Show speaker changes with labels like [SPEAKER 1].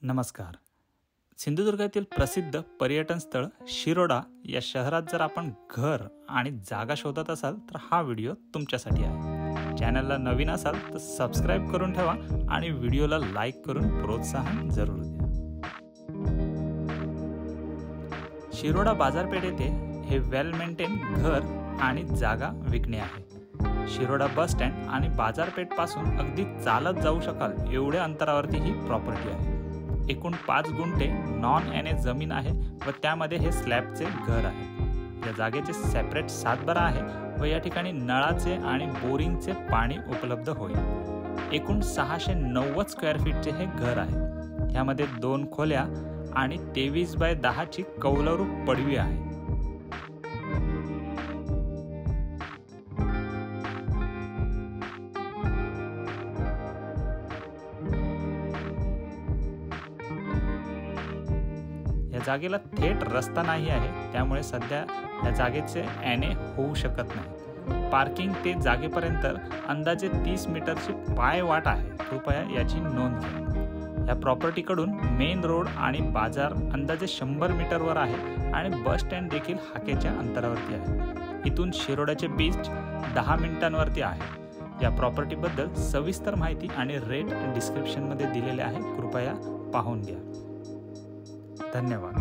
[SPEAKER 1] नमस्कार. सिंधुदुर्गातील प्रसिद्ध पर्यटन स्थळ शिरोडा या शहरात जर आपण घर आणि जागा शोधत असाल तर हा व्हिडिओ तुमच्यासाठी आहे. चॅनलला नवीन असाल तर सबस्क्राईब करून ठेवा आणि व्हिडिओला लाईक करून प्रोत्साहन जरूर द्या. शिरोडा बाजारपेठ येथे हे वेल मेंटेन घर आणि जागा विकणे आहे. शिरोडा बस स्टँड आणि बाजारपेठ पासून अगदी चालत जाऊ शकाल एवढ्या अंतरावरती ही प्रॉपर्टी आहे. एकूण 5 गुंठे नॉन एन ए जमीन आहे व त्यामध्ये हे स्लॅबचे घर आहे. या जागेचे सेपरेट सातबारा आहे व या ठिकाणी नळाचे आणि बोरिंगचे पाणी उपलब्ध होईल. एकूण 690 स्क्वेअर फीटचे हे घर आहे. यामध्ये 2 खोल्या आणि 23x10 कौलारू पडवी आहे. या जागेला थेट रस्ता नाही आहे, त्यामुळे सध्या या जागेचे एन-ए होऊ शकत नाही. पार्किंग ते जागेपर्यंत अंदाजे 30 मीटरची पाय वाट आहे. कृपया याची नोंद घ्या. या प्रॉपर्टीकडून मेन रोड आणि बाजार अंदाजे 100 मीटरवर आहे आणि बस स्टँड देखील हाकेच्या अंतरावरती आहे. इथून शिरोड्याचे बीच 10 मिनिटांवरती आहे. या प्रॉपर्टीबद्दल सविस्तर माहिती आणि रेट डिस्क्रिप्शनमध्ये दिलेले आहे. कृपया पाहून घ्या. धन्यवाद.